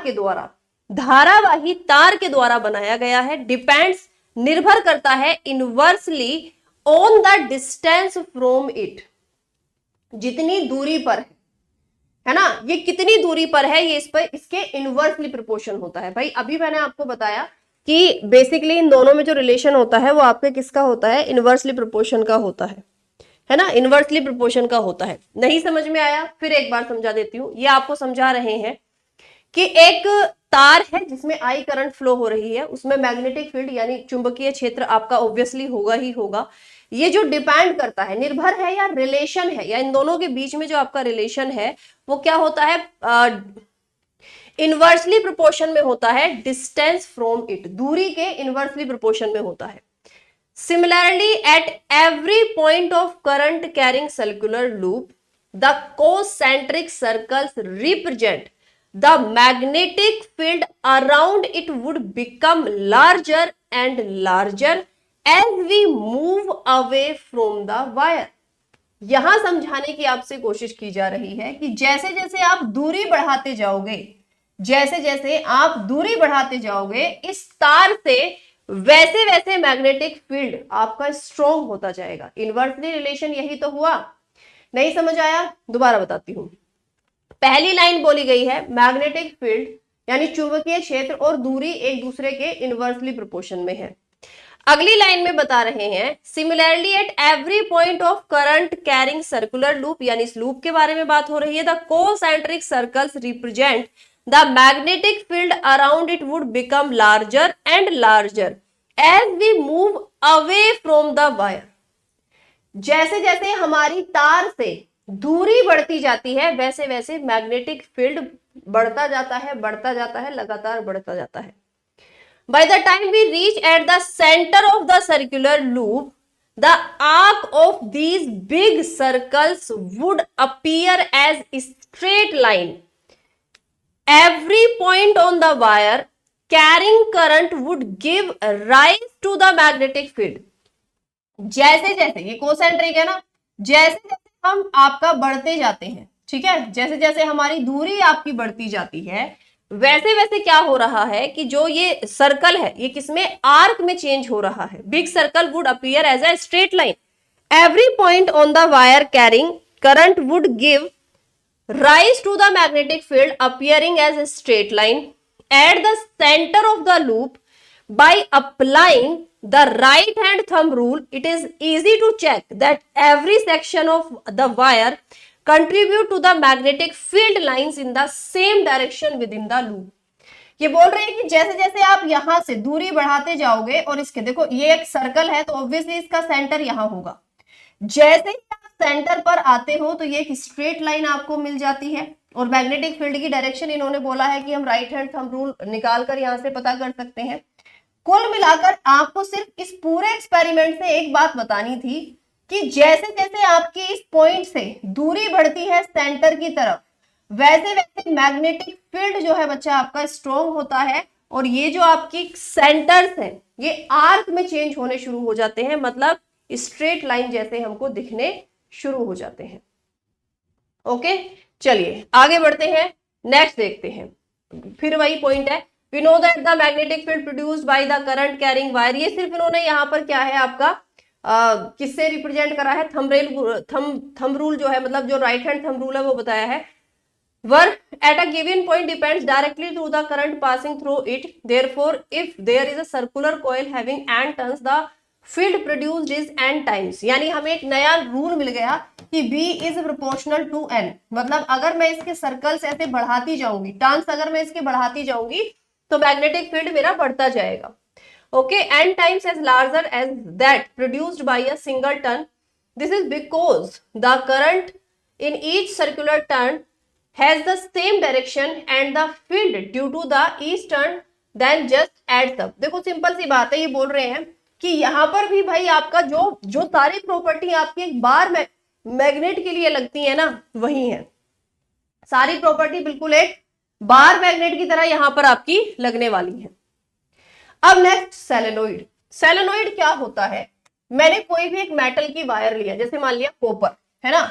के द्वारा बनाया गया है, डिपेंड्स, निर्भर करता है, inversely on the distance from it, जितनी दूरी पर है ना, ये कितनी दूरी पर है, ये इस पर इसके इनवर्सली प्रोपोर्शन होता है। भाई अभी मैंने आपको बताया कि बेसिकली इन दोनों में जो रिलेशन होता है वो आपके किसका होता है, इनवर्सली प्रोपोर्शन का होता है ना, इनवर्सली प्रोपोर्शन का होता है। नहीं समझ में आया, फिर एक बार समझा देती हूँ। ये आपको समझा रहे हैं कि एक तार है जिसमें आई करंट फ्लो हो रही है, उसमें मैग्नेटिक फील्ड यानी चुंबकीय क्षेत्र आपका ऑब्वियसली होगा ही होगा। ये जो डिपेंड करता है, निर्भर है या रिलेशन है, या इन दोनों के बीच में जो आपका रिलेशन है वो क्या होता है, इनवर्सली प्रोपोर्शन में होता है, डिस्टेंस फ्रॉम इट, दूरी के इनवर्सली प्रोपोर्शन में होता है। Similarly, at every point of current carrying circular loop, the concentric circles represent the magnetic field around it would become larger and larger as we move away from the wire. यहां समझाने की आपसे कोशिश की जा रही है कि जैसे जैसे आप दूरी बढ़ाते जाओगे, जैसे जैसे आप दूरी बढ़ाते जाओगे इस तार से, वैसे वैसे मैग्नेटिक फील्ड आपका स्ट्रॉन्ग होता जाएगा। इनवर्सली रिलेशन यही तो हुआ। नहीं समझ आया, दोबारा बताती हूं। पहली लाइन बोली गई है मैग्नेटिक फील्ड यानी चुंबकीय क्षेत्र और दूरी एक दूसरे के इनवर्सली प्रोपोर्शन में है। अगली लाइन में बता रहे हैं similarly at every point of current carrying circular loop, यानी इस लूप के बारे में बात हो रही है। The concentric circles represent the magnetic field around it would become larger and larger as we move away from the wire. जैसे जैसे हमारी तार से दूरी बढ़ती जाती है वैसे वैसे मैग्नेटिक फील्ड बढ़ता जाता है, लगातार बढ़ता जाता है। By the time we reach at the center of the circular loop, the arc of these big circles would appear as a straight line. Every point on the wire carrying current would give rise to the magnetic field. जैसे जैसे ये concentric है ना, जैसे जैसे हम आपका बढ़ते जाते हैं, ठीक है, जैसे जैसे हमारी दूरी आपकी बढ़ती जाती है वैसे वैसे क्या हो रहा है कि जो ये सर्कल है ये किसमें, आर्क में चेंज हो रहा है। Big circle would appear as a straight line. Every point on the wire carrying current would give rise to the magnetic field appearing as a straight line at the center of the loop. By applying the right hand thumb rule, it is easy to check that every section of the wire contribute to the magnetic field lines in the same direction within the loop. ये बोल रहे हैं कि जैसे जैसे आप यहां से दूरी बढ़ाते जाओगे, और इसके देखो ये एक सर्कल है तो ऑब्वियसली इसका सेंटर यहां होगा, जैसे ही आप सेंटर पर आते हो तो ये एक स्ट्रेट लाइन आपको मिल जाती है। और मैग्नेटिक फील्ड की डायरेक्शन इन्होंने बोला है कि हम राइट हैंड थंब रूल निकालकर यहां से पता कर सकते हैं। कुल मिलाकर आपको सिर्फ इस पूरे एक्सपेरिमेंट से एक बात बतानी थी कि जैसे जैसे आपकी इस पॉइंट से दूरी बढ़ती है सेंटर की तरफ, वैसे वैसे मैग्नेटिक फील्ड जो है बच्चा आपका स्ट्रॉन्ग होता है, और ये जो आपकी सेंटर्स है ये आर्क में चेंज होने शुरू हो जाते हैं, मतलब स्ट्रेट लाइन जैसे हमको दिखने शुरू हो जाते हैं। ओके, चलिए आगे बढ़ते हैं, नेक्स्ट देखते हैं। फिर वही पॉइंट है, we know that the magnetic field produced by the current carrying wire. ये सिर्फ इन्होंने यहाँ पर क्या है आपका किससे रिप्रेजेंट करा है, थंब रूल जो है, मतलब जो राइट हैंड थंब रूल है वो बताया है। Where at a given point depends directly through the current passing through it. Therefore, if there is a circular coil having n turns, the field produced is n times. यानी हमें एक नया rule मिल गया कि B is proportional to n. मतलब अगर मैं इसके सर्कल्स ऐसे बढ़ाती जाऊंगी, टर्न्स अगर मैं इसके बढ़ाती जाऊंगी तो मैग्नेटिक फील्ड मेरा बढ़ता जाएगा। Okay, n times as larger as that produced by a single turn. This is because the current in each circular turn has the same direction and the field due to the each turn then just adds up. देखो simple सी बात है, ये बोल रहे हैं कि यहाँ पर भी भाई आपका जो सारी प्रॉपर्टी आपकी एक बार मैग्नेट के लिए लगती है ना वही है। सारी प्रॉपर्टी बिल्कुल एक बार मैग्नेट की तरह यहां पर आपकी लगने वाली है। अब नेक्स्ट सोलेनोइड। सोलेनोइड क्या होता है? मैंने कोई भी एक मेटल की वायर लिया, जैसे मान लिया कॉपर, है ना।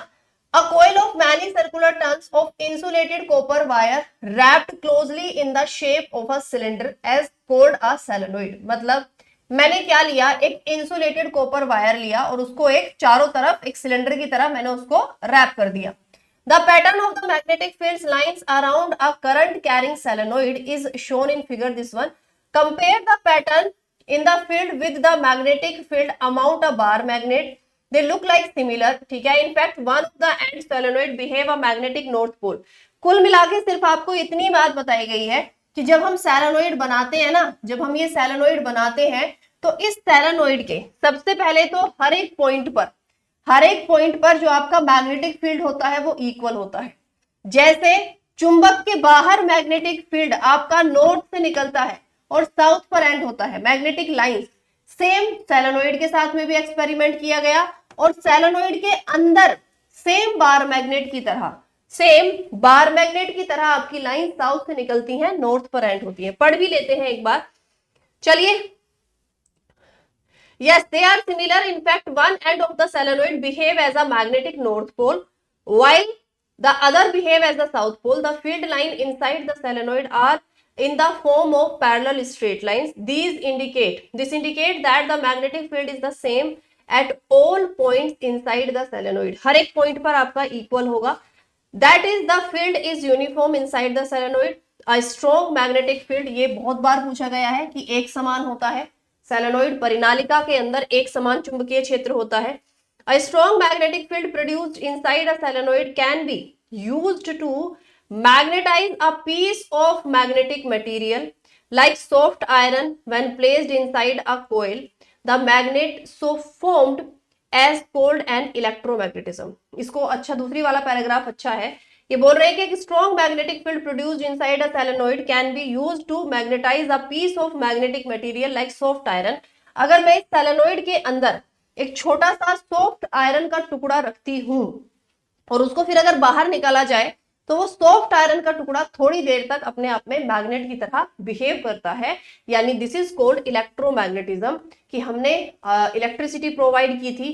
अ coil of many circular turns of insulated copper wire wrapped closely in the shape of a cylinder as called a solenoid। मतलब मैंने क्या लिया, एक इंसुलेटेड कॉपर वायर लिया और उसको एक चारों तरफ एक सिलेंडर की तरह मैंने उसको रैप कर दिया। The pattern of the magnetic fields lines around a current carrying solenoid is shown in figure this one। Compare the pattern in the field with the magnetic field amount a bar magnet। They look like similar, ठीक है। In fact, one of the end solenoid behave a magnetic north pole। कुल मिला के सिर्फ आपको इतनी बात बताई गई है कि जब हम सोलेनोइड बनाते हैं ना, जब हम ये सोलेनोइड बनाते हैं तो इस सोलेनोइड के सबसे पहले तो हर एक पॉइंट पर जो आपका मैग्नेटिक फील्ड होता है वो इक्वल होता है। जैसे चुंबक के बाहर मैग्नेटिक फील्ड आपका नॉर्थ से निकलता है और साउथ पर एंड होता है मैग्नेटिक लाइंस, सेम सोलेनोइड के साथ में भी एक्सपेरिमेंट किया गया और सोलेनोइड के अंदर सेम बार मैग्नेट की तरह आपकी लाइन साउथ से निकलती हैं, नॉर्थ पर एंड होती है। पढ़ भी लेते हैं एक बार, चलिए। Yes, they are similar. In fact, one end of the solenoid behave as a magnetic north pole, while the other behave as the south pole. The field line inside the solenoid are in the form of parallel straight lines. This indicate that the magnetic field is the same at all points inside the solenoid। हर एक point पर आपका equal होगा। That is, the field is uniform inside the solenoid। A strong magnetic field, ये बहुत बार पूछा गया है कि एक समान होता है। सोलेनोइड परिनालिका के अंदर एक समान चुंबकीय क्षेत्र होता है। A strong magnetic field produced inside a solenoid can be used to magnetize a piece of magnetic material like soft iron when placed inside a coil। The magnet so formed as called an electromagnetism। इसको अच्छा, दूसरी वाला paragraph अच्छा है। ये बोल रहे हैं कि strong magnetic field produced inside a solenoid can be used to magnetise a piece of magnetic material like soft iron. अगर मैं इस सोलेनोइड के अंदर एक छोटा सा सॉफ्ट आयरन का टुकड़ा रखती हूं और उसको फिर अगर बाहर निकाला जाए तो वो सॉफ्ट आयरन का टुकड़ा थोड़ी देर तक अपने आप में मैग्नेट की तरह बिहेव करता है, यानी दिस इज कॉल्ड इलेक्ट्रोमैग्नेटिज्म। कि हमने इलेक्ट्रिसिटी प्रोवाइड की थी,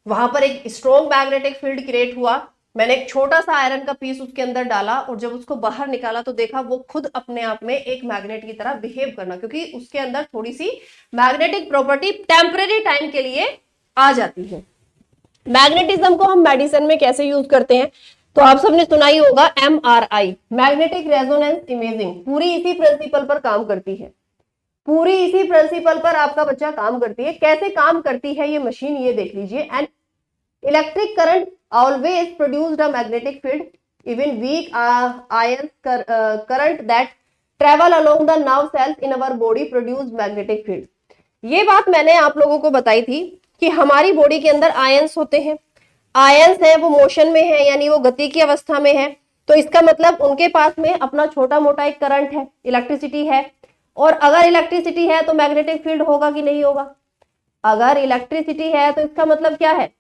वहां पर एक स्ट्रॉन्ग मैग्नेटिक फील्ड क्रिएट हुआ, मैंने एक छोटा सा आयरन का पीस उसके अंदर डाला और जब उसको बाहर निकाला तो देखा वो खुद अपने आप में एक मैग्नेट की तरह बिहेव करना, क्योंकि उसके अंदर थोड़ी सी मैग्नेटिक प्रॉपर्टी टेम्परेरी टाइम के लिए आ जाती है। मैग्नेटिज्म को हम मेडिसिन में कैसे यूज करते हैं, तो आप सबने सुना ही होगा MRI, मैग्नेटिक रेजोनेंस इमेजिंग, पूरी इसी प्रिंसिपल पर काम करती है। पूरी इसी प्रिंसिपल पर आपका बच्चा काम करती है। कैसे काम करती है ये मशीन, ये देख लीजिए। And electric current always produced a magnetic field, even weak ion current that travel along the nerve cells in our body produce magnetic field. ये बात मैंने आप लोगों को बताई थी कि हमारी बॉडी के अंदर आयंस होते हैं, आयंस है वो मोशन में है, यानी वो गति की अवस्था में है, तो इसका मतलब उनके पास में अपना छोटा मोटा एक करंट है, इलेक्ट्रिसिटी है। और अगर इलेक्ट्रिसिटी है तो मैग्नेटिक फील्ड होगा कि नहीं होगा? अगर इलेक्ट्रिसिटी है तो इसका मतलब क्या है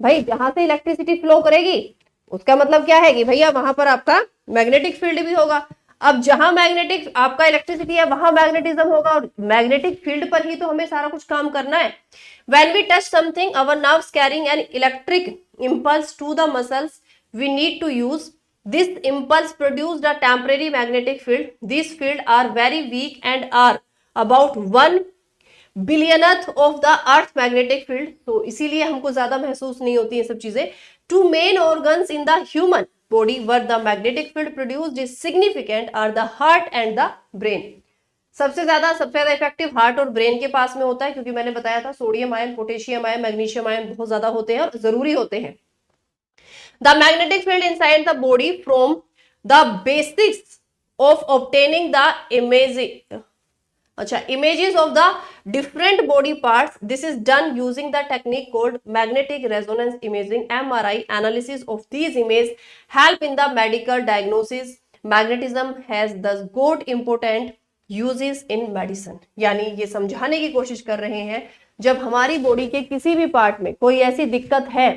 भाई, जहां से इलेक्ट्रिसिटी फ्लो करेगी उसका मतलब क्या है कि भैया वहां पर आपका मैग्नेटिक फील्ड भी होगा। अब जहां मैग्नेटिक आपका इलेक्ट्रिसिटी है वहां मैग्नेटिज्म होगा, और मैग्नेटिक फील्ड पर ही तो हमें सारा कुछ काम करना है। When we touch something, our nerves carrying an electric impulse to the muscles we need to use. This impulse produced a temporary magnetic field. These fields are very weak and are about 1 billionth of the Earth magnetic field. तो इसीलिए हमको ज्यादा महसूस नहीं होती ये सब चीजें। Two main organs in the human body where the magnetic field produced is significant are the heart and the brain। सबसे ज्यादा इफेक्टिव हार्ट और ब्रेन के पास में होता है, क्योंकि मैंने बताया था sodium ion, potassium ion, magnesium ion बहुत ज्यादा होते हैं और जरूरी होते हैं। The magnetic field inside the body from the basics of obtaining the images of the different body parts. This is done using the technique called magnetic resonance imaging, MRI। Analysis of these images help in the medical diagnosis। Magnetism has thus got important uses in medicine। यानी ये समझाने की कोशिश कर रहे हैं जब हमारी बॉडी के किसी भी पार्ट में कोई ऐसी दिक्कत है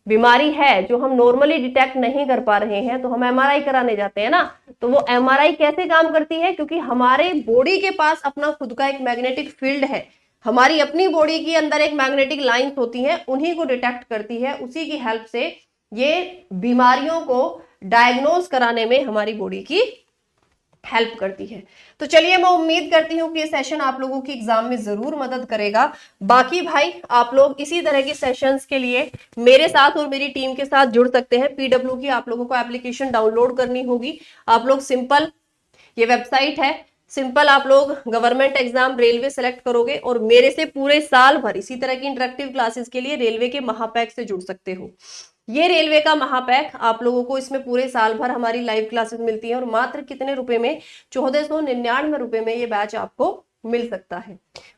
बीमारी है जो हम नॉर्मली डिटेक्ट नहीं कर पा रहे हैं, तो हम एमआरआई कराने जाते हैं ना। तो वो एमआरआई कैसे काम करती है, क्योंकि हमारे बॉडी के पास अपना खुद का एक मैग्नेटिक फील्ड है, हमारी अपनी बॉडी के अंदर एक मैग्नेटिक लाइंस होती हैं, उन्हीं को डिटेक्ट करती है, उसी की हेल्प से ये बीमारियों को डायग्नोज कराने में हमारी बॉडी की हेल्प करती है। तो चलिए, मैं उम्मीद करती हूँ कि ये सेशन आप लोगों की एग्जाम में जरूर मदद करेगा। बाकी भाई आप लोग इसी तरह के सेशंस के लिए मेरे साथ और मेरी टीम के साथ जुड़ सकते हैं। पीडब्ल्यू की आप लोगों को एप्लीकेशन डाउनलोड करनी होगी। आप लोग सिंपल, ये वेबसाइट है, सिंपल आप लोग गवर्नमेंट एग्जाम रेलवे सेलेक्ट करोगे और मेरे से पूरे साल भर इसी तरह की इंटरेक्टिव क्लासेस के लिए रेलवे के महापैक से जुड़ सकते हो। ये रेलवे का महापैक आप लोगों को, इसमें पूरे साल भर हमारी लाइव क्लासेस मिलती है और मात्र कितने रुपए में, 1499 में ये बैच आपको मिल सकता है।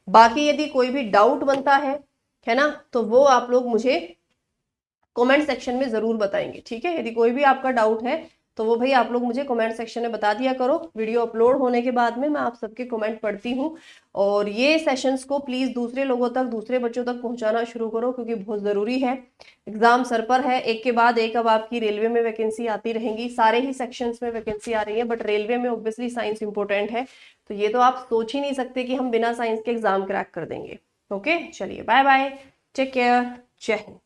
बाकी यदि कोई भी डाउट बनता है ना, तो वो आप लोग मुझे कमेंट सेक्शन में जरूर बताएंगे, ठीक है। यदि कोई भी आपका डाउट है तो वो भाई आप लोग मुझे कमेंट सेक्शन में बता दिया करो। वीडियो अपलोड होने के बाद में मैं आप सबके कमेंट पढ़ती हूँ, और ये सेशंस को प्लीज दूसरे लोगों तक, दूसरे बच्चों तक पहुंचाना शुरू करो, क्योंकि बहुत जरूरी है। एग्जाम सर पर है, एक के बाद एक अब आपकी रेलवे में वैकेंसी आती रहेंगी, सारे ही सेक्शंस में वैकेंसी आ रही है, बट रेलवे में ऑब्वियसली साइंस इंपॉर्टेंट है। तो ये तो आप सोच ही नहीं सकते कि हम बिना साइंस के एग्जाम क्रैक कर देंगे। ओके, चलिए बाय बाय, टेक केयर, जय हिंद।